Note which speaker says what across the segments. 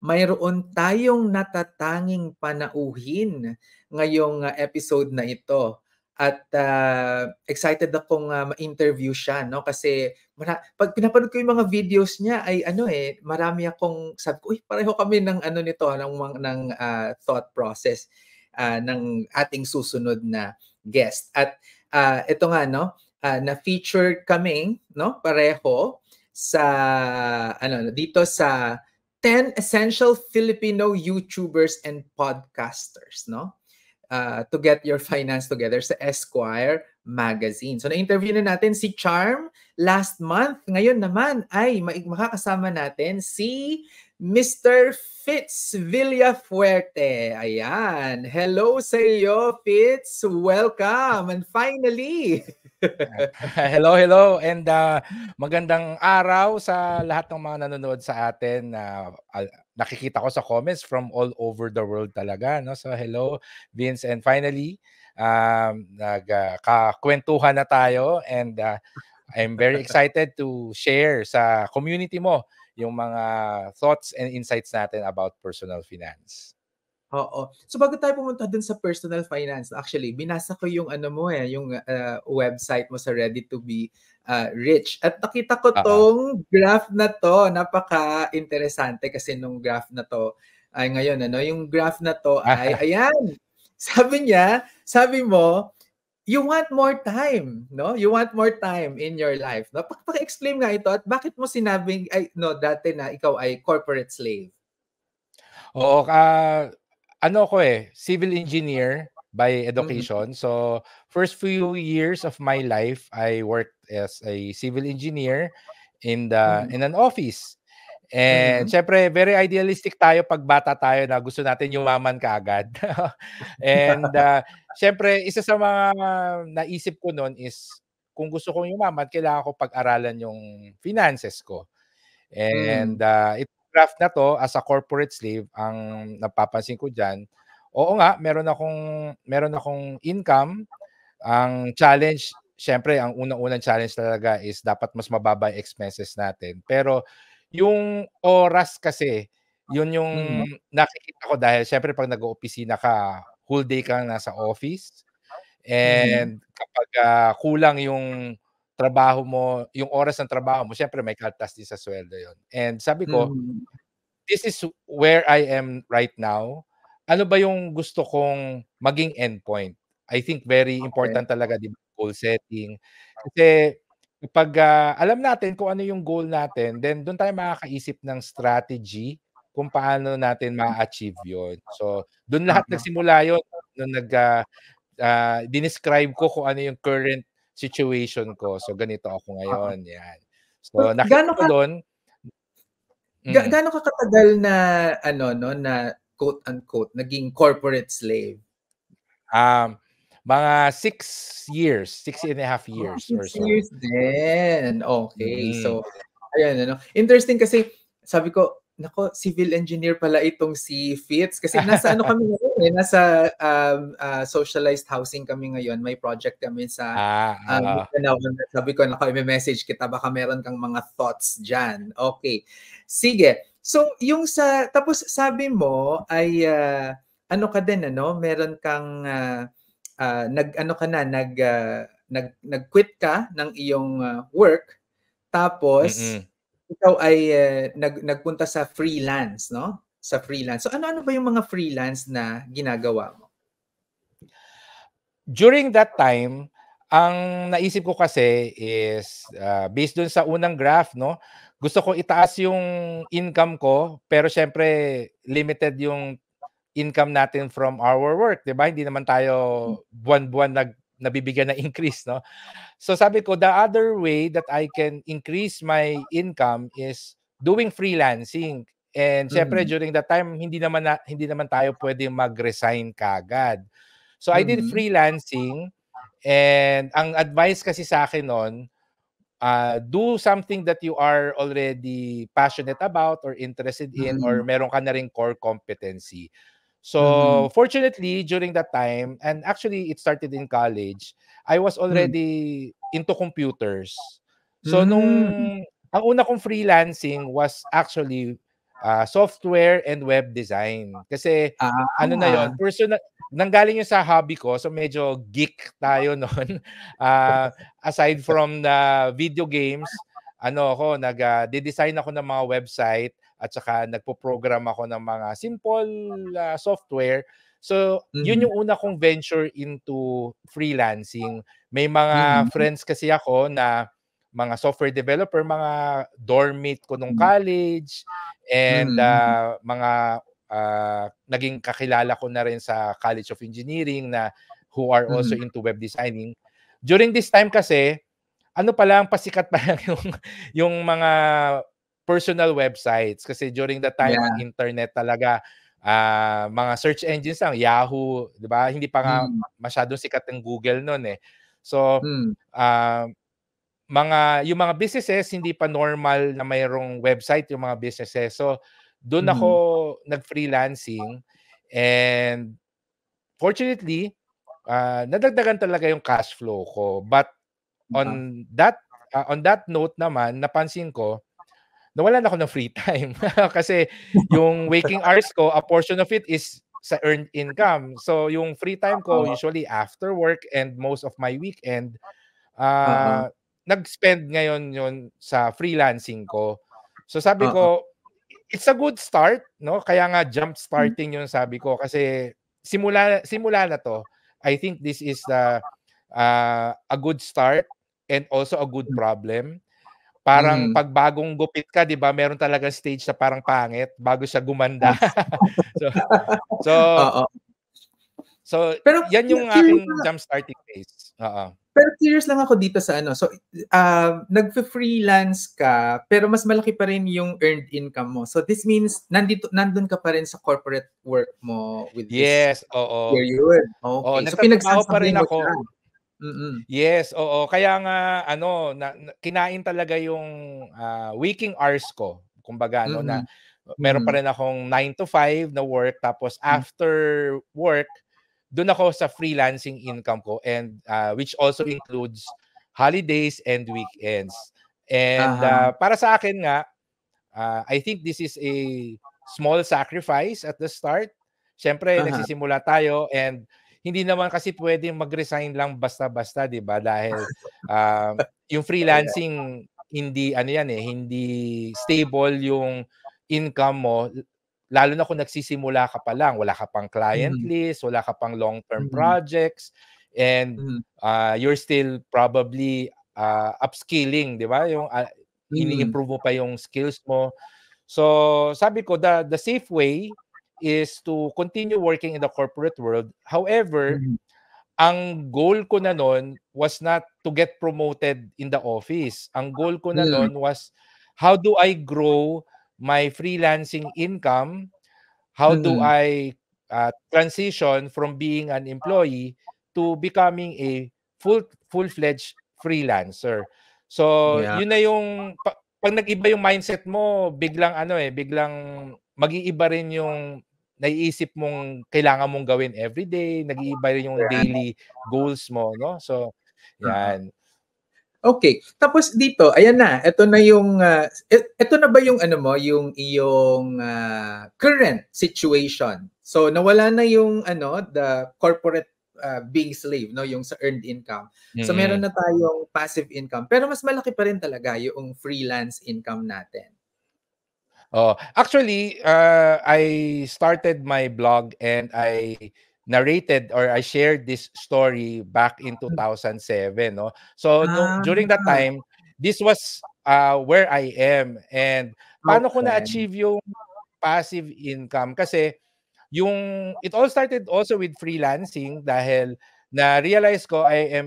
Speaker 1: mayroon tayong natatanging panauhin ngayong episode na ito. At excited akong ma-interview siya, no? Kasi pag pinapanood ko yung mga videos niya ay marami akong sabi ko, uy, pareho kami ng nito, ng thought process ng ating susunod na guest. At ito nga, no, na-featured kami, no, pareho sa dito sa 10 essential Filipino YouTubers and podcasters, no? To get your finance together sa Esquire magazine. So na-interview na natin si Charm last month. Ngayon naman ay makakasama natin si Mr. Fitz Villafuerte. Ayan. Hello sa iyo, Fitz. Welcome. And finally,
Speaker 2: hello and magandang araw sa lahat ng mga nanonood sa atin. Nakikita ko sa comments from all over the world talaga, no? So hello Vince, and finally nagkakwentuhan na tayo, and I'm very excited to share sa community mo yung mga thoughts and insights natin about personal finance.
Speaker 1: Oo. So bago tayo pumunta dun sa personal finance, actually, binasa ko yung yung website mo sa Ready to be Rich. At nakita ko tong graph na to. Napaka-interesante kasi nung graph na to ay ngayon, yung graph na to ay, ayan, sabi mo, you want more time, no? You want more time in your life. No? Paki-explain nga ito at bakit mo sinabing, dati na ikaw ay corporate slave?
Speaker 2: Oo, civil engineer by education. So, first few years of my life, I worked as a civil engineer in an office. And syempre, very idealistic tayo pag bata tayo na gusto natin yumaman kaagad. And syempre, isa sa mga naisip ko noon is kung gusto kong yumaman, kailangan ko pag-aralan yung finances ko. And graph na to as a corporate slave, ang napapansin ko diyan, oo nga, meron akong income. Ang challenge, syempre, ang unang-unang challenge talaga is dapat mas mababa yung expenses natin. Pero yung oras kasi, yun yung nakikita ko dahil syempre pag nag-oopisina ka, whole day kang nasa office. And kapag kulang yung trabaho mo, yung oras ng trabaho mo, syempre may kaltas din sa sweldo yon. And sabi ko, this is where I am right now. Ano ba yung gusto kong maging endpoint? I think very important talaga, di ba, goal setting. Kasi kapag alam natin kung ano yung goal natin, then doon tayo makakaisip ng strategy kung paano natin ma-achieve yun. So, doon lahat nagsimula yun. Nung dinescribe ko kung ano yung current situation ko. So, ganito ako ngayon. Yan. So, nakita ko doon.
Speaker 1: Gaano ka katagal na na quote unquote naging corporate slave?
Speaker 2: Mga 6 years, 6.5 years or so.
Speaker 1: 6 years din. Okay. So, ayan, interesting kasi sabi ko, nako, civil engineer pala itong si Fitz kasi nasa kami ngayon, nasa socialized housing kami ngayon. May project kami sa sabi ko, nako, i-message kita, baka meron kang mga thoughts dyan. Okay. Sige. So, tapos sabi mo ay ka din, meron kang nag-quit ka ng iyong work, tapos ikaw ay nagpunta sa freelance, no? Sa freelance. So ano ba yung mga freelance na ginagawa mo?
Speaker 2: During that time, ang naisip ko kasi is based dun sa unang graph, no? Gusto ko itaas yung income ko, pero syempre limited yung income natin from our work, 'di ba? Hindi naman tayo buwan-buwan nabibigyan ng increase, no? So sabi ko, the other way that I can increase my income is doing freelancing. And syempre during that time, hindi naman tayo pwedeng mag-resign kaagad. So I did freelancing, and ang advice kasi sa akin noon, do something that you are already passionate about or interested in, or meron ka na ring core competency. So fortunately, during that time, and actually it started in college, I was already into computers. So ang una kong freelancing was actually software and web design. Kasi ano na yon, personal, nanggaling yun sa hobby ko, so medyo geek tayo noon. Aside from the video games, nag-design ako ng mga website at saka nagpo-program ako ng mga simple software. So, yun yung una kong venture into freelancing. May mga friends kasi ako na mga software developer, mga dormmate ko nung college, and mga naging kakilala ko na rin sa College of Engineering na who are also into web designing. During this time kasi, pasikat pa lang yung mga personal websites kasi during the time ang internet talaga mga search engines lang, Yahoo, 'di ba? Hindi pa nga masyadong sikat ng Google noon eh. So yung mga businesses hindi pa normal na mayroong website yung mga businesses. So doon ako nag-freelancing, and fortunately nadagdagan talaga yung cash flow ko. But on that note naman, napansin ko nawalan ako ng free time kasi yung waking hours ko, a portion of it is sa earned income. So yung free time ko usually after work and most of my weekend, nag-spend ngayon yun sa freelancing ko. So sabi ko, it's a good start, no? Kaya nga jump starting yung sabi ko kasi simula na to. I think this is a good start and also a good problem. Parang pag bagong gupit ka, 'di ba, meron talagang stage na parang pangit bago siya gumanda. so
Speaker 1: Pero
Speaker 2: yan yung aking jump starting phase.
Speaker 1: Pero curious lang ako dito sa So, nagfe-freelance ka, pero mas malaki pa rin yung earned income mo. So, this means nandun ka pa rin sa corporate work mo with this period. Okay. So,
Speaker 2: nagtatrabaho pa rin
Speaker 1: mo
Speaker 2: ako.
Speaker 1: siya.
Speaker 2: Yes, oo. Kaya nga, kinain talaga yung waking hours ko. Kumbaga, na meron pa rin akong 9 to 5 na work. Tapos, after work, doon ako sa freelancing income ko, and which also includes holidays and weekends. And para sa akin nga, I think this is a small sacrifice at the start. Siyempre, nagsisimula tayo, and hindi naman kasi pwedeng mag-resign lang basta-basta, 'di ba? Dahil yung freelancing hindi hindi stable yung income mo, lalo na kung nagsisimula ka pa lang, wala ka pang client list, wala ka pang long-term projects, and you're still probably upskilling, 'di ba? Yung ini-improve mo pa yung skills mo. So, sabi ko the safe way is to continue working in the corporate world. However, ang goal ko na noon was not to get promoted in the office. Ang goal ko na noon was, how do I grow my freelancing income? How do I transition from being an employee to becoming a full-fledged freelancer? So, yun na yung pag nag-iba yung mindset mo, biglang biglang mag-iiba rin yung naiisip mong kailangan mong gawin everyday, nag-iiba rin yung daily goals mo, no? So, yan.
Speaker 1: Okay. Tapos dito, ayan na. Ito na yung ito na ba yung yung iyong current situation? So nawala na yung the corporate being slave, no, yung sa earned income. So meron na tayong passive income, pero mas malaki pa rin talaga yung freelance income natin.
Speaker 2: Actually, I started my blog and I narrated or I shared this story back in 2007, no. So during that time, this was where I am, and paano ko na-achieve yung passive income kasi it all started also with freelancing dahil na-realize ko I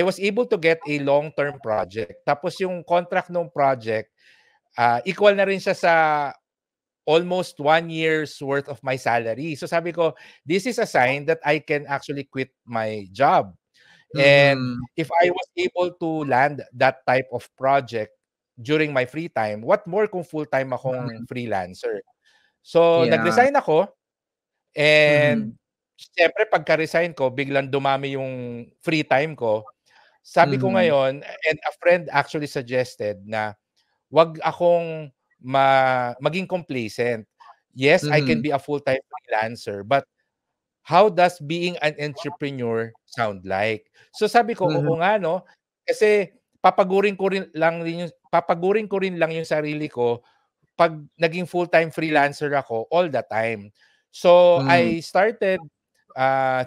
Speaker 2: was able to get a long-term project. Tapos yung contract ng project, equal na rin siya sa almost 1 year's worth of my salary. So sabi ko, this is a sign that I can actually quit my job. And if I was able to land that type of project during my free time, what more kung full-time akong freelancer? So nag-resign ako, and siyempre pagka-resign ko, biglang dumami yung free time ko. Sabi ko ngayon, and a friend actually suggested na, wag akong maging complacent. Yes, I can be a full-time freelancer, but how does being an entrepreneur sound like? So sabi ko, oo nga no, kasi papagurin ko rin lang yung sarili ko 'pag naging full-time freelancer ako all the time. So I started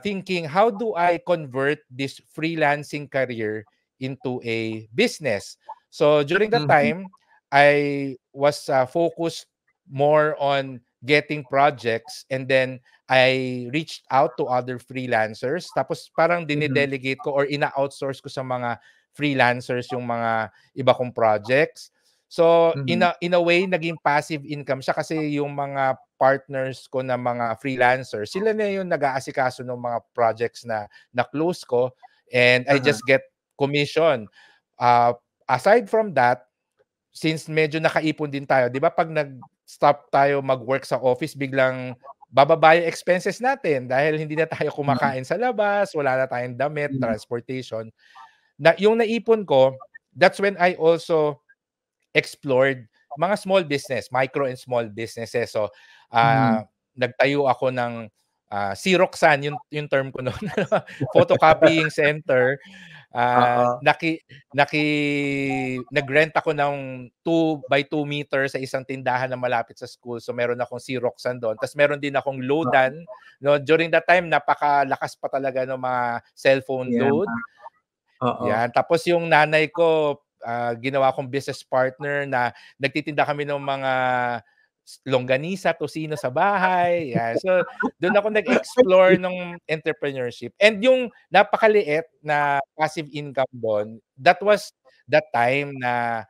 Speaker 2: thinking, how do I convert this freelancing career into a business? So during that time, I was focused more on getting projects, and then I reached out to other freelancers. Tapos parang dinidelegate ko or ina-outsource ko sa mga freelancers yung mga iba kong projects. So in a way naging passive income siya kasi yung mga partners ko na mga freelancers, sila na yung nag-aasikaso ng mga projects na na-close ko, and I just get commission. Aside from that, since medyo nakaipon din tayo, 'di ba, pag nag-stop tayo mag-work sa office, biglang bababa yung expenses natin dahil hindi na tayo kumakain sa labas, wala na tayong damit, transportation. Na yung naipon ko, that's when I also explored mga small business, micro and small businesses. So, nagtayo ako ng Xeroxan, yung term ko noon, photocopying center. Nag-rent ako ng 2 by 2 meters sa isang tindahan na malapit sa school. So meron akong Xeroxan doon. Tapos meron din akong loadan. No, during that time, napakalakas pa talaga ng mga cellphone load. Yan. Tapos yung nanay ko, ginawa kong business partner na nagtitinda kami ng mga longganisa, tocino sa bahay. Yan. So, doon ako nag-explore ng entrepreneurship. And yung napakaliit na passive income doon, that was that time na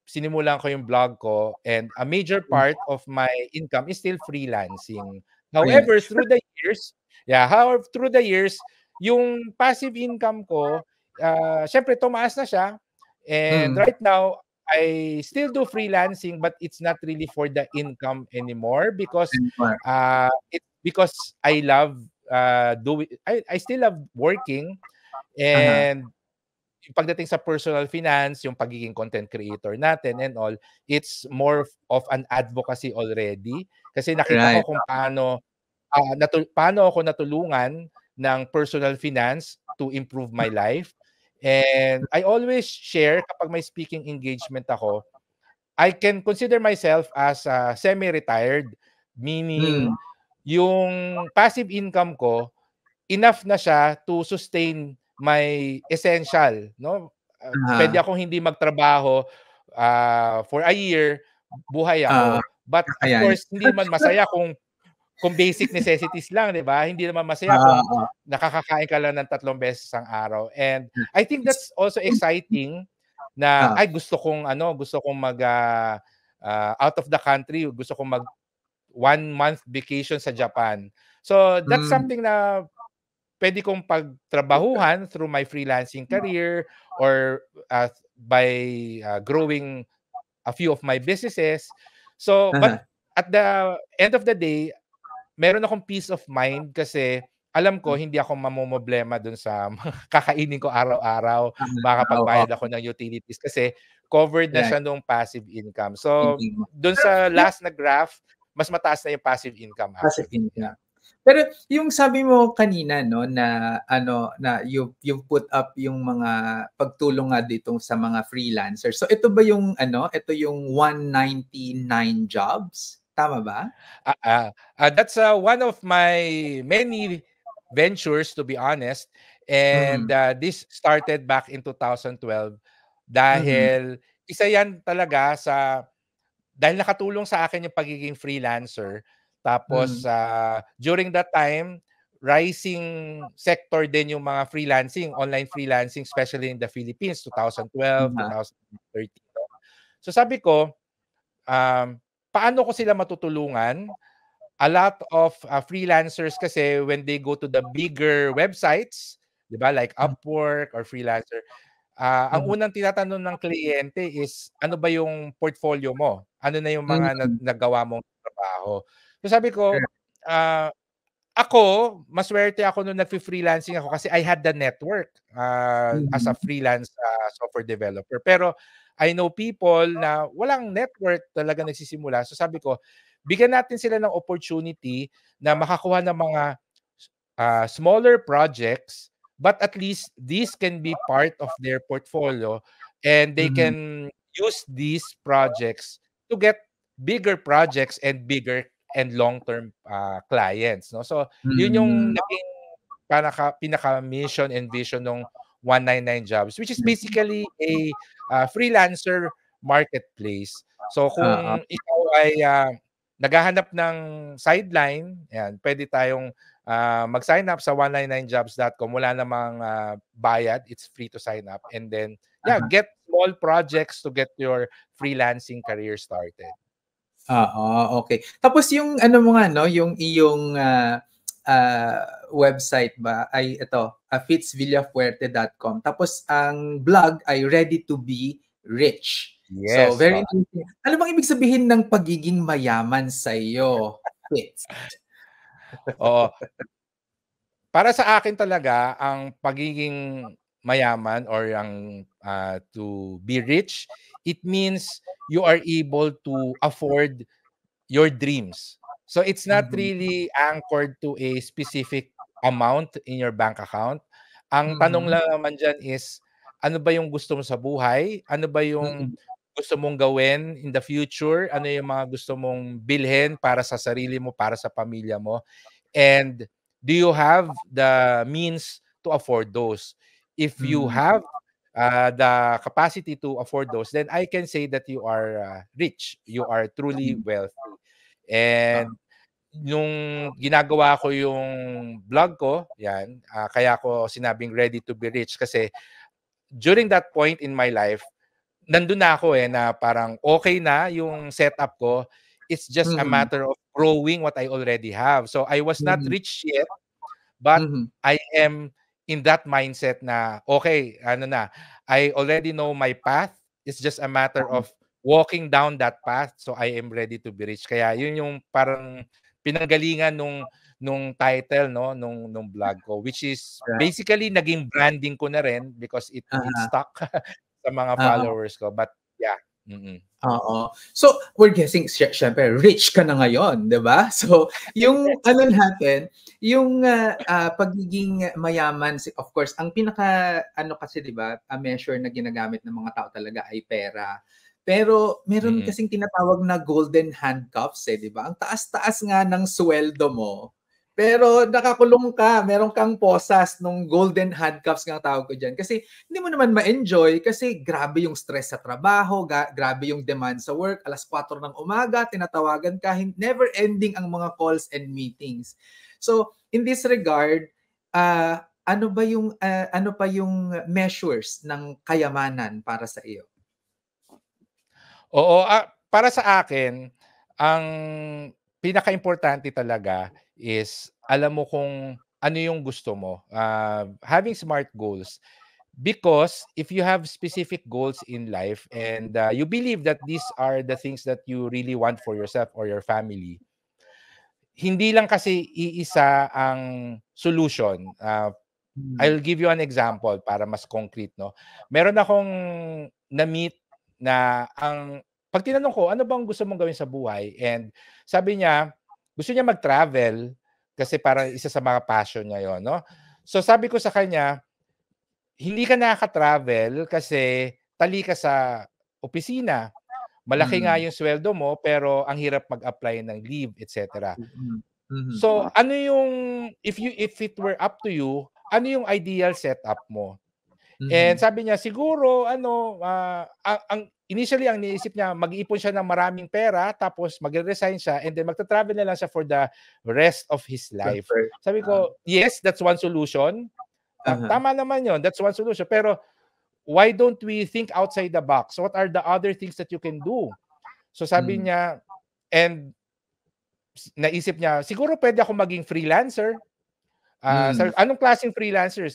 Speaker 2: sinimulan ko yung blog ko, and a major part of my income is still freelancing. However, through the years, yung passive income ko, syempre tumaas na siya. And right now, I still do freelancing, but it's not really for the income anymore because I love I still love working, and pagdating sa personal finance, yung pagiging content creator natin and all, it's more of an advocacy already kasi nakita ko kung paano ako natulungan ng personal finance to improve my life. And I always share kapag may speaking engagement ako, I can consider myself as semi-retired, meaning yung passive income ko, enough na siya to sustain my essential, no? Pwede akong hindi magtrabaho for a year, buhay ako. But of course, hindi naman masaya kung basic necessities lang, 'di ba? Hindi naman masaya kung nakakakain ka lang ng 3 beses ang araw. And I think that's also exciting na gusto kong mag out of the country, gusto kong mag 1 month vacation sa Japan. So that's something na pwede kong pagtrabahuhan through my freelancing career or by growing a few of my businesses. So but at the end of the day, meron akong peace of mind kasi alam ko hindi ako mamomroblema dun sa kakainin ko araw-araw, makakapagbayad ako ng utilities kasi covered na siya nung passive income. So, dun sa last na graph, mas mataas na yung passive income
Speaker 1: Passive
Speaker 2: actually.
Speaker 1: income. Pero yung sabi mo kanina no na you put up yung mga pagtulong nga dito sa mga freelancers. So ito ba yung ito yung 199 jobs? Tama ba?
Speaker 2: That's one of my many ventures, to be honest. And this started back in 2012 dahil isa yan talaga dahil nakatulong sa akin yung pagiging freelancer. Tapos during that time, rising sector din yung mga freelancing, online freelancing, especially in the Philippines, 2012, 2013. So sabi ko, paano ko sila matutulungan? A lot of freelancers kasi when they go to the bigger websites, 'di ba, like Upwork or Freelancer, ang unang tinatanong ng kliyente is ano ba yung portfolio mo? Ano na yung mga nagawa mong trabaho? So sabi ko, ako, maswerte ako nung nag-freelancing ako kasi I had the network as a freelance software developer. Pero I know people na walang network talaga nagsisimula. So sabi ko, bigyan natin sila ng opportunity na makakuha ng mga smaller projects, but at least this can be part of their portfolio and they can use these projects to get bigger projects and bigger and long-term clients, no? So, yun yung naging pinaka-mission and vision ng 199 Jobs, which is basically a freelancer marketplace. So, kung ikaw ay naghahanap ng sideline, yan, pwede tayong mag-sign up sa 199jobs.com. Wala namang bayad. It's free to sign up. And then, get small projects to get your freelancing career started.
Speaker 1: Okay. Tapos yung ano mo nga, no, yung iyong website ba ay ito, fitzvillafuerte.com. Tapos ang blog ay Ready to be Rich.
Speaker 2: Yes.
Speaker 1: So, very interesting. Ano bang ibig sabihin ng pagiging mayaman sa iyo, Fitz?
Speaker 2: Oo. Para sa akin talaga, ang pagiging mayaman or ang to be rich, it means you are able to afford your dreams. So it's not really anchored to a specific amount in your bank account. Ang tanong lang naman dyan is, ano ba yung gusto mo sa buhay? Ano ba yung gusto mong gawin in the future? Ano yung mga gusto mong bilhin para sa sarili mo, para sa pamilya mo? And do you have the means to afford those? If you have the capacity to afford those, then I can say that you are rich. You are truly wealthy. And nung ginagawa ko yung blog ko, yan, kaya ko sinabing ready to be rich kasi during that point in my life, nandun na ako na parang okay na yung setup ko. It's just a matter of growing what I already have. So I was not rich yet, but I am in that mindset na okay, ano na, I already know my path. It's just a matter of walking down that path, so I am ready to be rich. Kaya yun yung parang pinanggalingan nung title, no, nung blog ko, which is basically naging branding ko na rin because it stuck sa mga followers ko. But yeah.
Speaker 1: Oo. So, we're guessing, syempre, rich ka na ngayon, di ba? So, yung ano natin, yung pagiging mayaman, of course, ang pinaka, ano kasi, di ba, a measure na ginagamit ng mga tao talaga ay pera. Pero meron kasing tinatawag na golden handcuffs, di ba? Ang taas-taas nga ng sweldo mo, pero nakakulong ka, meron kang posas nung golden handcuffs nga tawag ko dyan. Kasi hindi mo naman ma-enjoy kasi grabe yung stress sa trabaho, grabe yung demand sa work, alas 4 ng umaga, tinatawagan ka, never ending ang mga calls and meetings. So, in this regard, ano pa yung measures ng kayamanan para sa iyo?
Speaker 2: Oo, para sa akin, ang pinaka-importante talaga is alam mo kung ano yung gusto mo. Having smart goals. Because if you have specific goals in life and you believe that these are the things that you really want for yourself or your family, hindi lang kasi iisa ang solution. I'll give you an example para mas concrete, no? Meron akong na-meet na pag tinanong ko, ano bang gusto mong gawin sa buhay? And sabi niya, gusto niya mag-travel kasi para isa sa mga passion niya yon, no? So sabi ko sa kanya, hindi ka nakaka-travel kasi tali ka sa opisina. Malaki nga yung sweldo mo pero ang hirap mag-apply ng leave, etc. So ano yung if it were up to you, ano yung ideal setup mo? And sabi niya siguro initially ang iniisip niya mag-iipon siya ng maraming pera tapos magre-resign siya and then magta-travel na lang siya for the rest of his life. Sabi ko, yes, that's one solution. Tama naman 'yon. That's one solution. Pero why don't we think outside the box? What are the other things that you can do? So sabi niya, and naisip niya, siguro pwede ako maging freelancer. Sabi, anong klaseng freelancer?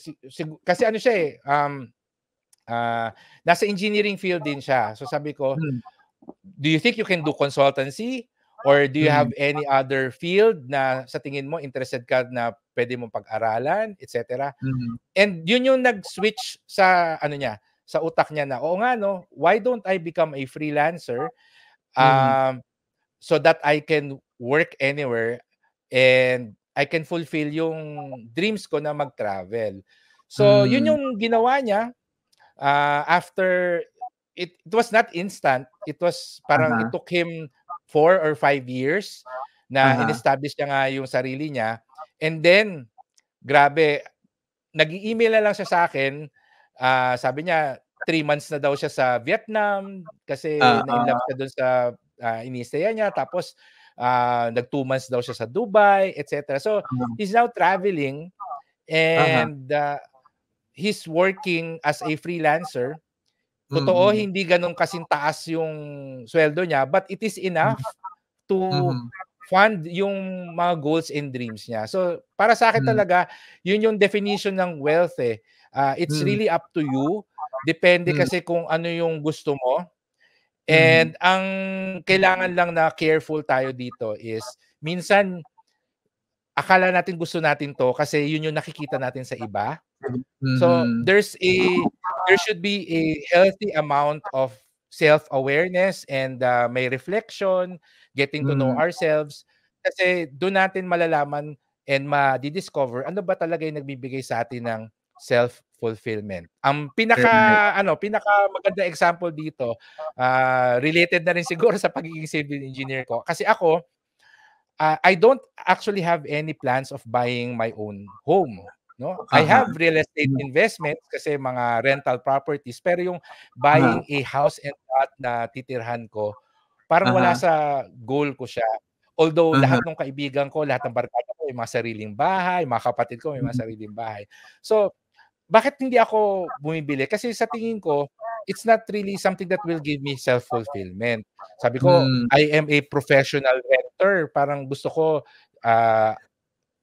Speaker 2: Kasi ano siya nasa engineering field din siya. So sabi ko, do you think you can do consultancy? Or do you have any other field na sa tingin mo interested ka na pwede mong pag-aralan, etc. And yun yung nag-switch sa ano niya, sa utak niya na, oo nga no, why don't I become a freelancer so that I can work anywhere and I can fulfill yung dreams ko na mag-travel. So yun yung ginawa niya. After it was not instant. It was parang it took him 4 or 5 years na in-establish niya nga yung sarili niya. And then, grabe, nag-i-email na lang siya sa akin. Sabi niya, 3 months na daw siya sa Vietnam kasi na-inlove siya doon sa ini-stayan niya. Tapos, nag 2 months daw siya sa Dubai, etc. So, he's now traveling and he's working as a freelancer. Totoo, hindi ganun kasing taas yung sweldo niya, but it is enough to fund yung mga goals and dreams niya. So, para sa akin talaga, yun yung definition ng wealth eh. It's really up to you. Depende kasi kung ano yung gusto mo. And ang kailangan lang na careful tayo dito is, minsan, akala natin gusto natin to kasi yun yung nakikita natin sa iba. So, there should be a healthy amount of self-awareness and may reflection, getting to know ourselves. Kasi doon natin malalaman and ma-discover ano ba talaga yung nagbibigay sa atin ng self-fulfillment. Ang pinaka maganda example dito, related na rin siguro sa pagiging civil engineer ko. Kasi ako, I don't actually have any plans of buying my own home. No? I have real estate investments kasi mga rental properties, pero yung buying a house and lot na titirhan ko, parang wala sa goal ko siya. Although lahat ng kaibigan ko, lahat ng barkada ko may mga sariling bahay, mga kapatid ko may mga sariling bahay. So, bakit hindi ako bumibili? Kasi sa tingin ko, it's not really something that will give me self-fulfillment. Sabi ko, I am a professional renter. Parang gusto ko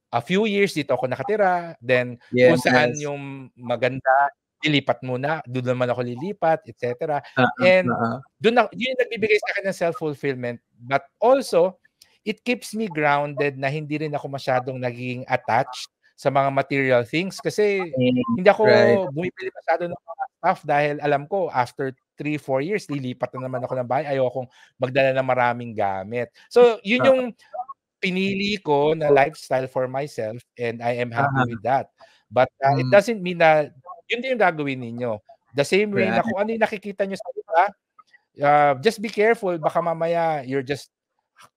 Speaker 2: a few years dito ako nakatira, then kung saan yung maganda, lilipat muna, doon naman ako lilipat, etc. And doon yun yung nagbibigay sa akin ng self-fulfillment. But also, it keeps me grounded na hindi rin ako masyadong naging attached sa mga material things kasi hindi ako bumibili masyado ng mga stuff dahil alam ko after 3-4 years, lilipat na naman ako ng bahay. Ayokong magdala ng maraming gamit. So, yun yung pinili ko na lifestyle for myself and I am happy with that. But it doesn't mean na yun din yung gagawin ninyo. The same way na kung ano yung nakikita nyo sa iba, just be careful. Baka mamaya you're just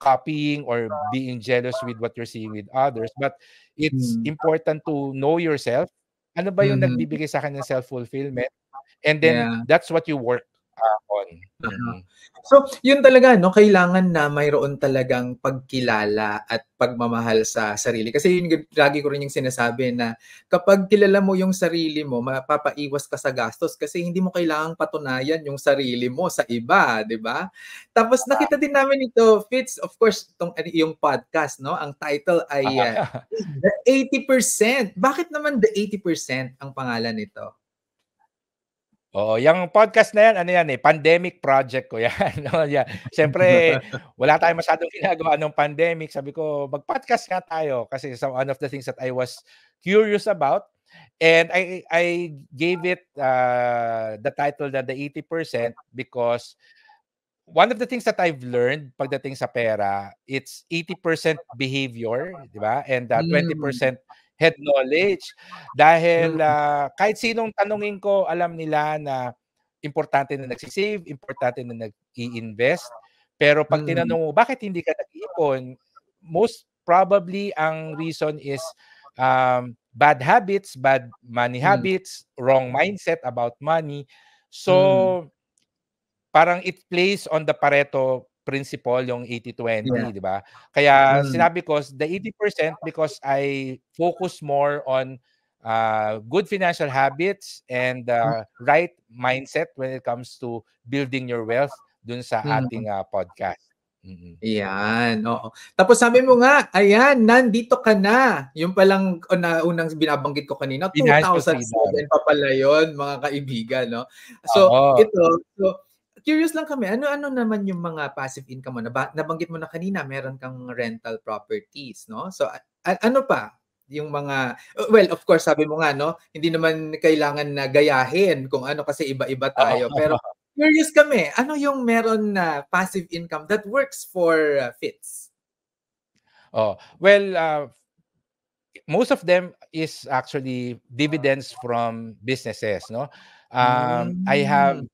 Speaker 2: copying or being jealous with what you're seeing with others. But it's important to know yourself. Ano ba yung nagbibigay sa akin ng self-fulfillment? And then that's what you work on.
Speaker 1: So, yun talaga, no? Kailangan na mayroon talagang pagkilala at pagmamahal sa sarili. Kasi yun, lagi ko rin yung sinasabi na kapag kilala mo yung sarili mo, mapapaiwas ka sa gastos kasi hindi mo kailangang patunayan yung sarili mo sa iba, di ba? Tapos nakita din namin ito, Fitz, of course, yung podcast, no? Ang title ay The 80%. Bakit naman The 80% ang pangalan nito?
Speaker 2: Oo, yung podcast na yan, ano yan pandemic project ko yan. No? Yeah. Siyempre, wala tayong masyadong ginagawa ng pandemic. Sabi ko, mag-podcast nga tayo kasi one of the things that I was curious about. And I gave it the title na The 80% because one of the things that I've learned pagdating sa pera, it's 80% behavior, di ba? And 20% head knowledge. Dahil kahit sinong tanungin ko, alam nila na importante na nagsisave, importante na nag-i-invest. Pero pag tinanong mo, bakit hindi ka nag-iipon? Most probably, ang reason is bad habits, bad money habits, wrong mindset about money. So, parang it plays on the Pareto principle, yung 80-20, di ba? Kaya sinabi ko, the 80% because I focus more on good financial habits and right mindset when it comes to building your wealth dun sa ating podcast.
Speaker 1: Yan, oo. Tapos sabi mo nga, ayan, nandito ka na. Yung palang unang binabanggit ko kanina, 2007 pa pala yun, mga kaibigan, no? So, curious lang kami, ano-ano naman yung mga passive income mo? Nabanggit mo na kanina meron kang rental properties, no? So ano pa yung mga well, of course sabi mo nga, no, hindi naman kailangan na gayahin kung ano kasi iba-iba tayo. Pero
Speaker 2: Oo.
Speaker 1: curious kami, ano yung meron na passive income that works for Fitz?
Speaker 2: Oh, well, most of them is actually dividends from businesses, no? I have
Speaker 1: Hmm.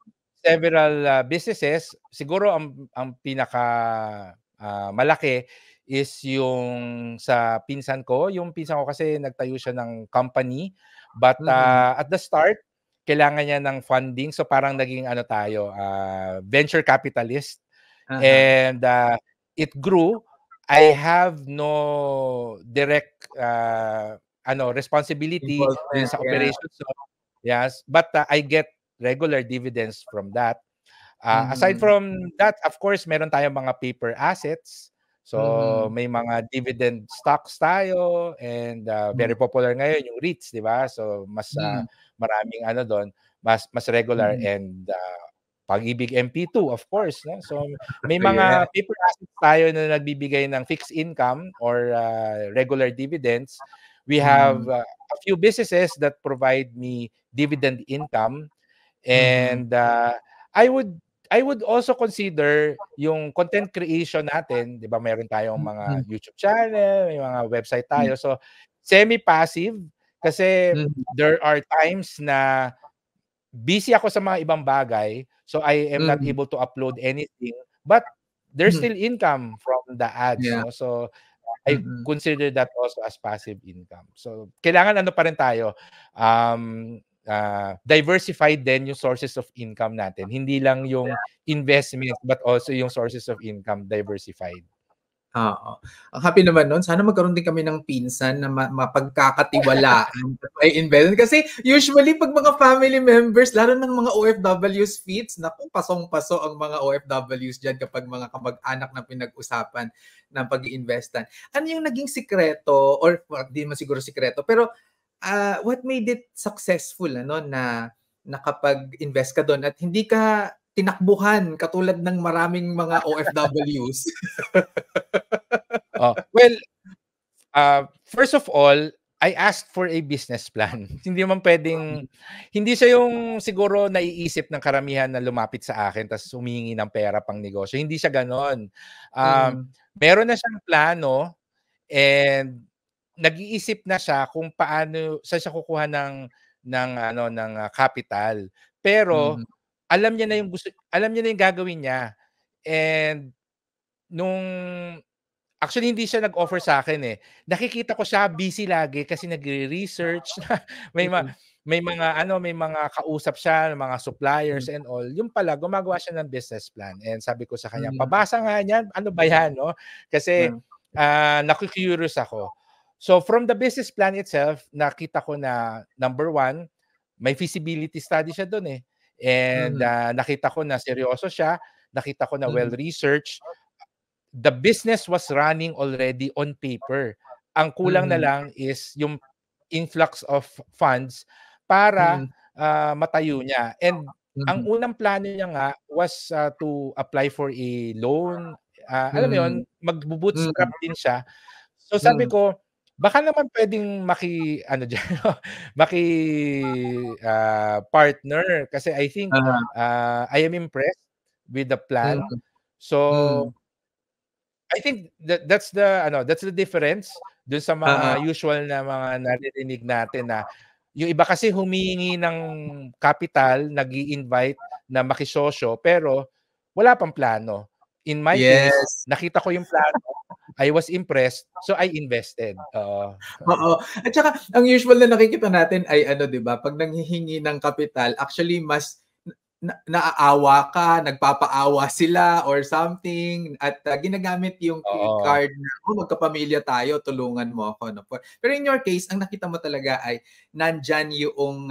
Speaker 2: several businesses. Siguro ang pinaka malaki is yung sa pinsan ko. Yung pinsan ko kasi nagtayo siya ng company, but
Speaker 1: Mm.
Speaker 2: at the start kailangan niya ng funding, so parang naging ano tayo, venture capitalist,
Speaker 1: Aha.
Speaker 2: and it grew. I have no direct responsibility dun
Speaker 1: Involvement,
Speaker 2: sa
Speaker 1: yeah.
Speaker 2: operations. So, yes, but I get regular dividends from that. Aside
Speaker 1: Mhm.
Speaker 2: from that, of course, meron tayong mga paper assets. So,
Speaker 1: Mhm.
Speaker 2: may mga dividend stocks tayo, and
Speaker 1: Hmm.
Speaker 2: very popular ngayon yung REITs, 'di ba? So, mas
Speaker 1: Hmm.
Speaker 2: maraming ano doon, mas regular,
Speaker 1: Mm.
Speaker 2: and Pag-ibig MP2, of course, no? So, may
Speaker 1: Yeah.
Speaker 2: mga paper assets tayo na nagbibigay ng fixed income or regular dividends. We have
Speaker 1: Mhm.
Speaker 2: a few businesses that provide me dividend income,
Speaker 1: Mhm.
Speaker 2: and I would I would also consider yung content creation natin, 'di ba? Meron tayong
Speaker 1: Mhm.
Speaker 2: mga YouTube channel, may mga website
Speaker 1: Hmm.
Speaker 2: tayo. So, semi-passive kasi
Speaker 1: Mhm.
Speaker 2: there are times na busy ako sa mga ibang bagay, so I am not
Speaker 1: Mhm.
Speaker 2: able to upload anything, but there's
Speaker 1: Mhm.
Speaker 2: still income from the ads,
Speaker 1: Yeah.
Speaker 2: 'no? So, I
Speaker 1: Mm.
Speaker 2: consider that also as passive income. So, kailangan ano pa rin tayo, diversified din yung sources of income natin. Hindi lang yung investment, but also yung sources of income diversified.
Speaker 1: Oo. Ang happy naman nun, sana magkaroon din kami ng pinsan na mapagkakatiwalaan at mai-invest. Kasi usually 'pag mga family members, lalo ng mga OFWs, Fitz, naku, pasong-paso ang mga OFWs diyan kapag mga kamag-anak na pinag-usapan ng pag-iinvestan. Ano yung naging sikreto or well, di naman siguro sikreto, pero what made it successful ano na nakapag-invest ka dun at hindi ka tinakbuhan katulad ng maraming mga OFWs?
Speaker 2: Oh, well, first of all, I asked for a business plan. Hindi naman puwedeng hindi siya yung siguro naiisip ng karamihan na lumapit sa akin ta's humihingi ng pera pang-negosyo, hindi siya gano'n. Um,
Speaker 1: Mm,
Speaker 2: Meron na siyang plano, and nag-iisip na siya kung saan siya kukuha ng ano, ng capital. Pero
Speaker 1: mhm,
Speaker 2: alam niya na yung gagawin niya, and nung actually, hindi siya nag-offer sa'kin, eh. Nakikita ko siya busy lagi kasi nagre-research na may ma
Speaker 1: mm,
Speaker 2: may mga kausap siya ng mga
Speaker 1: hmm,
Speaker 2: suppliers and all. Yung pala gumagawa siya ng business plan, and sabi ko sa kanya,
Speaker 1: hmm,
Speaker 2: "Pabasa nga niyan, ano ba 'yan?" 'No? Kasi,
Speaker 1: hmm,
Speaker 2: naku-curious ako. So, from the business plan itself, nakita ko na number one, may feasibility study siya dun, eh. And,
Speaker 1: mhm,
Speaker 2: nakita ko na seryoso siya, nakita ko na
Speaker 1: mhm,
Speaker 2: well-researched. The business was running already on paper. Ang kulang na
Speaker 1: mhm,
Speaker 2: lang is yung influx of funds para,
Speaker 1: mm,
Speaker 2: matayo niya. And ang
Speaker 1: mhm,
Speaker 2: unang plano niya nga was, to apply for a loan, alam mo yun,
Speaker 1: hmm,
Speaker 2: magbo-bootstrap
Speaker 1: hmm,
Speaker 2: din siya. So sabi
Speaker 1: hmm,
Speaker 2: ko, baka naman puwedeng maki-ano diyan, maki, partner, kasi I think,
Speaker 1: uh-huh,
Speaker 2: I am impressed with the
Speaker 1: hmm,
Speaker 2: plan. So
Speaker 1: hmm,
Speaker 2: I think that's the difference dun sa
Speaker 1: oo,
Speaker 2: mga usual na mga naririnig natin na yung iba kasi humihingi ng capital, nag-i-invite na makisosyo, pero wala pang plano. In my case,
Speaker 1: yes.
Speaker 2: nakita ko yung plano, I was impressed, so I invested, oo.
Speaker 1: Oo, at saka ang usual na nakikita natin ay ano 'di ba, 'pag nanghihingi ng kapital actually mas naaawa ka, nagpapaawa sila or something at, ginagamit yung
Speaker 2: Oo,
Speaker 1: card na, "Oh, magkapamilya tayo, tulungan mo ako," 'no. Pero in your case, ang nakita mo talaga ay nandiyan yung,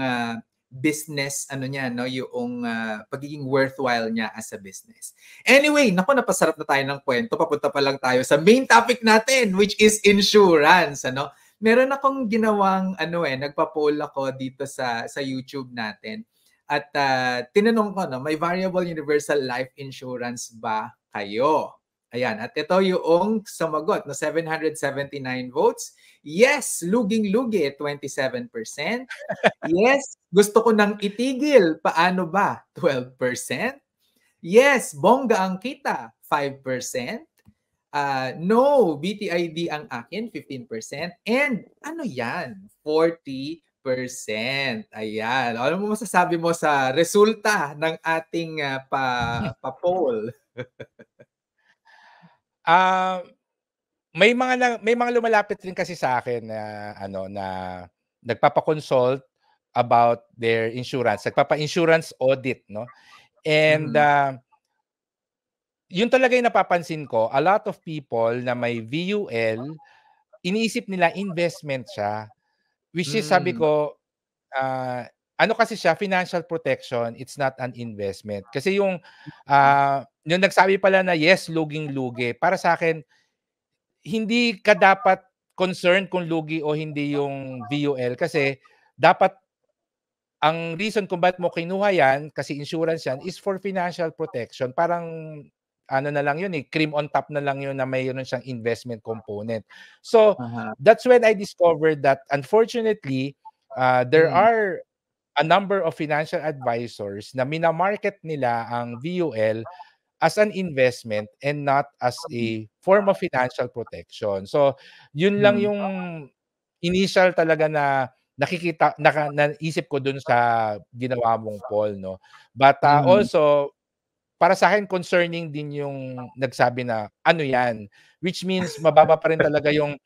Speaker 1: business ano niya 'no, yung, pagiging worthwhile niya as a business. Anyway, naku, napasarap na tayo ng kuwento, papunta pa lang tayo sa main topic natin, which is insurance, ano. Meron akong ginawang ano, nagpa-poll ako dito sa YouTube natin. At tinanong ko, no, may variable universal life insurance ba kayo? Ayan, at ito yung sumagot, no, 779 votes. Yes, luging-lugi, 27%. Yes, gusto ko nang itigil. Paano ba? 12%. Yes, bongga ang kita, 5%. No, BTID ang akin, 15%. And ano yan? 40%. Ayan. Ano mo masasabi mo sa resulta ng ating pa-poll?
Speaker 2: May mga lumalapit rin kasi sa akin na na nagpapa-consult about their insurance, nagpapa-insurance audit, no? And yun talaga yung napapansin ko, a lot of people na may VUL, iniisip nila investment siya. Which is sabi ko, ano kasi siya, financial protection, it's not an investment. Kasi yung nagsabi pala na yes, luging-lugi, para sa akin, hindi ka dapat concerned kung lugi o hindi yung VUL kasi dapat ang reason kung bakit mo kinuha yan, kasi insurance yan, is for financial protection. Parang ano na lang yun cream on top na lang yun na mayroon siyang investment component. So, that's when I discovered that unfortunately, there are a number of financial advisors na minamarket nila ang VUL as an investment and not as a form of financial protection. So, yun lang yung initial talaga na naisip ko dun sa ginawa mong poll, no? But also, para sa akin concerning din yung nagsabi na ano yan, which means mababa pa rin talaga yung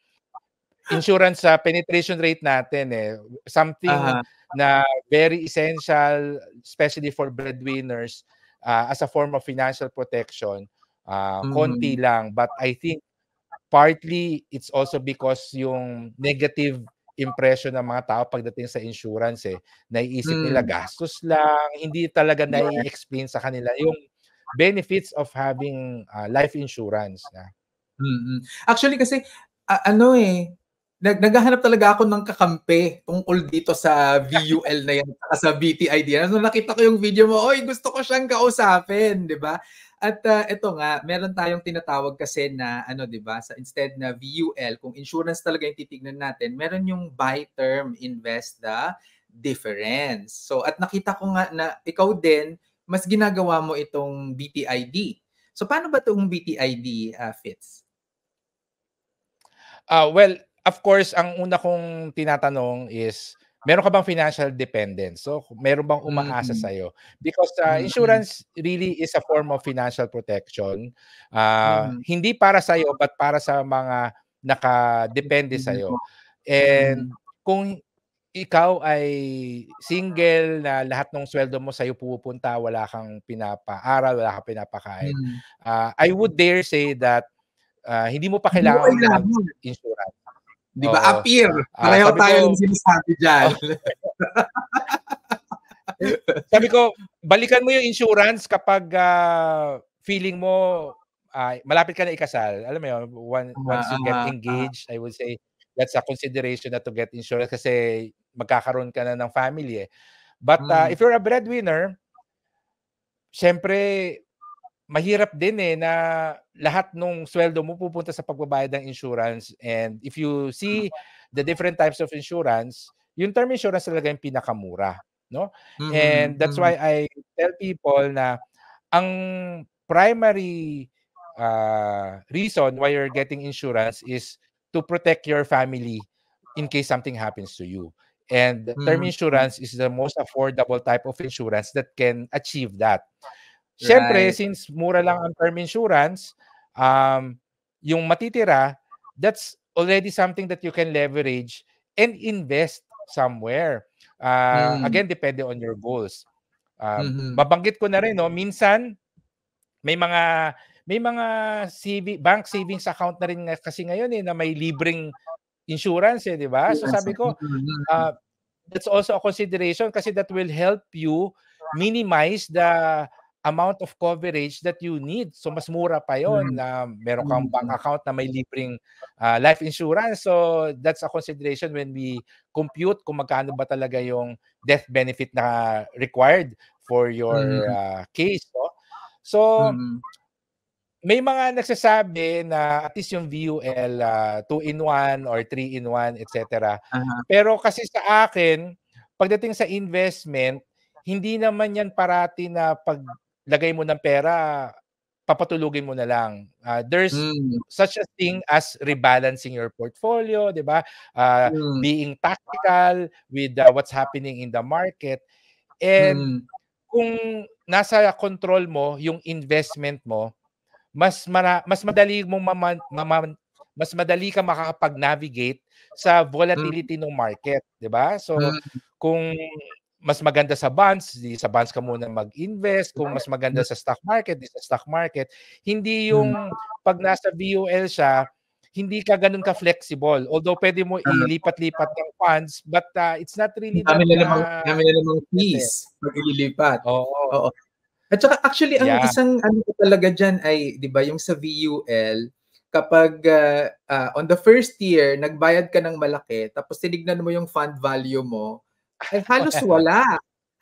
Speaker 2: insurance sa penetration rate natin something na very essential, especially for breadwinners, as a form of financial protection, konti lang. But I think partly it's also because yung negative impression ng mga tao pagdating sa insurance naiisip nila gastos lang, hindi talaga nai-explain sa kanila yung benefits of having life insurance.
Speaker 1: Actually kasi naghahanap talaga ako ng kakampi tungkol dito sa VUL na yan at sa BTID. Nung nakita ko yung video mo, oy, gusto ko siyang kausapin, 'di ba? At ito nga, meron tayong tinatawag kasi na di ba, sa instead na VUL, kung insurance talaga yung titignan natin, meron yung buy term, invest the difference. So at nakita ko nga na ikaw din mas ginagawa mo itong BTID. So paano ba itong BTID, Fitz?
Speaker 2: Well, of course, ang una kong tinatanong is, meron ka bang financial dependence? So, meron bang umaasa sa'yo? Because insurance really is a form of financial protection. Hindi para sa'yo, but para sa mga nakadepende sa'yo. And kung ikaw ay single na lahat ng sweldo mo sa'yo pupunta, wala kang pinapaaral, wala kang pinapakain, I would dare say that hindi mo pa kailangan mag-insurance.
Speaker 1: Di ba? Appear. Pareho tayo lang sinasabi dyan.
Speaker 2: Sabi ko, balikan mo yung insurance kapag feeling mo malapit ka na ikasal. Alam mo yun, once you get engaged, I would say that's a consideration na to get insurance kasi magkakaroon ka na ng family But if you're a breadwinner, syempre, mahirap din na lahat ng sweldo mo pupunta sa pagbabayad ng insurance. And if you see the different types of insurance, yung term insurance talaga yung pinakamura, no? And that's why I tell people na ang primary reason why you're getting insurance is to protect your family in case something happens to you. And term insurance is the most affordable type of insurance that can achieve that. Siyempre, since mura lang ang term insurance, yung matitira, that's already something that you can leverage and invest somewhere. Again, depende on your goals. Mabanggit ko na rin, minsan may mga bank savings account na rin kasi ngayon na may libreng insurance, di ba? So sabi ko, that's also a consideration kasi that will help you minimize the amount of coverage that you need. So mas mura pa yon na meron kang bank account na may libreng life insurance. So that's a consideration when we compute kung magkano ba talaga yung death benefit na required for your case. No? So may mga nagsasabi na at least yung VUL 2-in-1 or 3-in-1, etc. Pero kasi sa akin, pagdating sa investment, hindi naman yan parati na paglagay mo ng pera, papatulugin mo na lang. There's such a thing as rebalancing your portfolio, di ba? Being tactical with what's happening in the market. And kung nasa control mo yung investment mo, mas madali mas madali ka makakapag-navigate sa volatility ng market, 'di ba? So kung mas maganda sa bonds, di sa bonds ka muna mag-invest. Kung mas maganda sa stock market, di sa stock market. Hindi yung pag nasa VUL siya, hindi ka ganun ka-flexible. Although pwede mo ilipat-lipat ng funds, but it's not really that
Speaker 1: dami na namang fees pag ililipat. Oo. At saka actually ang isang ano talaga diyan ay 'di ba yung sa VUL kapag on the first year nagbayad ka ng malaki tapos tinignan mo yung fund value mo ay halos wala.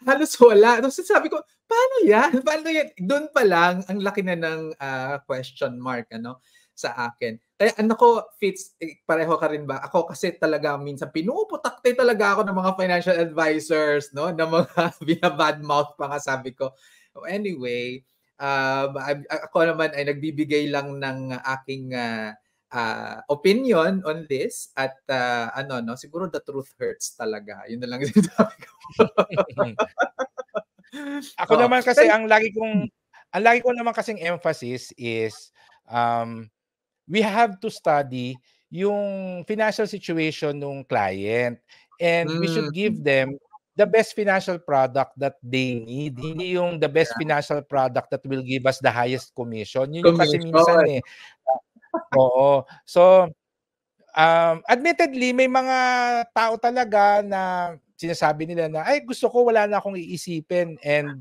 Speaker 1: Halos wala. Tapos sabi ko, paano yan? Paano yan? Doon pa lang ang laki na ng question mark ano sa akin. Kaya ano ko, Fitz, pareho ka rin ba? Ako kasi talaga minsan pinuputakte talaga ako ng mga financial advisors, no? Ng mga binabadmouth pa nga sabi ko. Anyway, ako naman ay nagbibigay lang ng aking opinion on this at siguro the truth hurts talaga. Yun na lang yung sabi ko.
Speaker 2: Ako naman kasi ang lagi ko naman kasing emphasis is we have to study yung financial situation ng client and we should give them the best financial product that they need. Hindi yung the best financial product that will give us the highest commission. Yun yung kasi minsan Oo. So, admittedly, may mga tao talaga na sinasabi nila na, ay gusto ko wala na akong iisipin and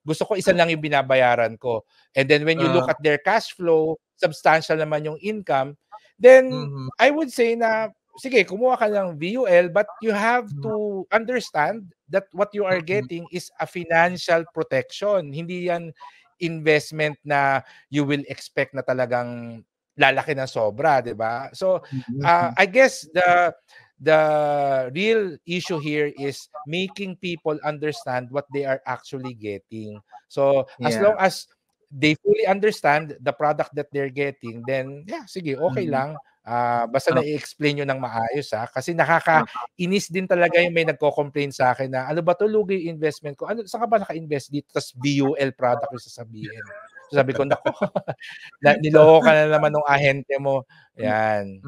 Speaker 2: gusto ko isa lang yung binabayaran ko. And then when you look at their cash flow, substantial naman yung income, then I would say na sige, kumuha ka ng VUL, but you have to understand that what you are getting is a financial protection. Hindi yan investment na you will expect na talagang lalaki ng sobra, 'di ba? So, I guess the real issue here is making people understand what they are actually getting. So, as long as they fully understand the product that they're getting, then sige, okay lang. Basta na-i-explain nyo ng maayos kasi nakakainis din talaga yung may nagko-complain sa akin na ano ba to, lugi yung investment ko. Ano, saan ka ba naka-invest dito? Tas VUL product yung sasabihin. So sabi ko, nako, niloko ka na naman ng ahente mo. Yan.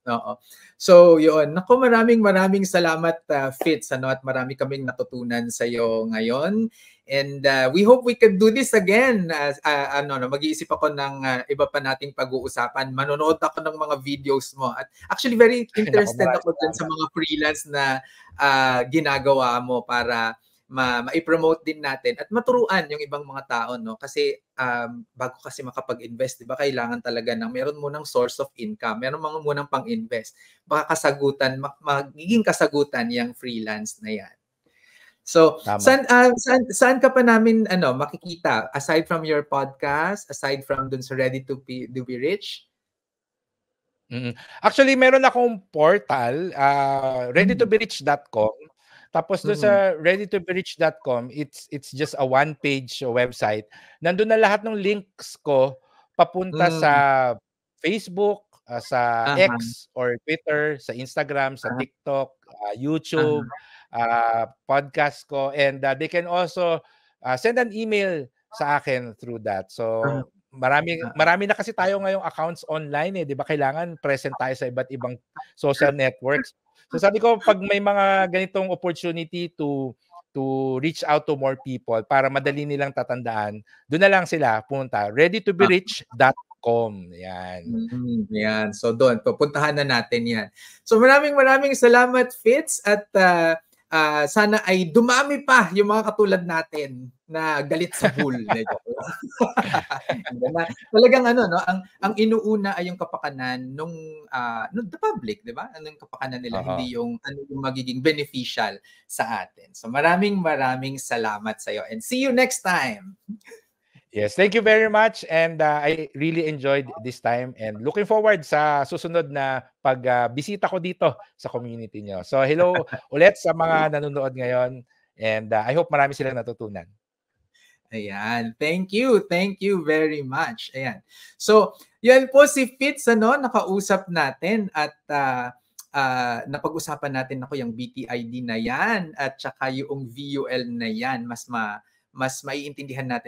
Speaker 1: Oo. So, yun. Naku, maraming salamat, Fitz, at marami kaming natutunan sa iyo ngayon. And we hope we can do this again. Mag-iisip ako ng iba pa nating pag-uusapan. Manonood ako ng mga videos mo. At actually, very interested ako dyan sa mga freelance na ginagawa mo para ma-promote din natin at maturuan yung ibang mga tao, no? Kasi bago kasi makapag-invest, 'di ba, kailangan talaga ng meron mo ng source of income, meron mo munang pang-invest. Baka magiging kasagutan yung freelance na 'yan. So, saan ka pa namin makikita aside from your podcast, aside from dun sa Ready to Be Rich?
Speaker 2: Actually, meron akong portal, readytoberich.com. Tapos doon sa readytoberich.com, it's just a one-page website. Nandun na lahat ng links ko papunta sa Facebook, sa X or Twitter, sa Instagram, sa TikTok, YouTube, podcast ko, and they can also send an email sa akin through that. So marami na kasi tayo ngayong accounts online 'di ba? Kailangan present tayo sa iba't ibang social networks. So sabi ko, pag may mga ganitong opportunity to reach out to more people para madali nilang tatandaan, doon na lang sila punta, readytoberich.com. Yan.
Speaker 1: Yan. So doon, pupuntahan na natin yan. So maraming salamat, Fitz, at sana ay dumami pa yung mga katulad natin na galit sa bull. Talagang ano, no, ang inuuna ay yung kapakanan nung the public, 'di ba? Ano yung kapakanan nila, hindi yung ano yung magiging beneficial sa atin. So maraming salamat sa iyo and see you next time.
Speaker 2: Yes, thank you very much and I really enjoyed this time and looking forward sa susunod na pagbisita ko dito sa community niyo. So hello ulit sa mga nanonood ngayon and I hope marami silang natutunan.
Speaker 1: Ayan. Thank you. Thank you very much. Ayan. So, yan po si Fitz, ano, nakausap natin at napag-usapan natin ako yung BTID na yan at saka yung VUL na yan. Mas maiintindihan natin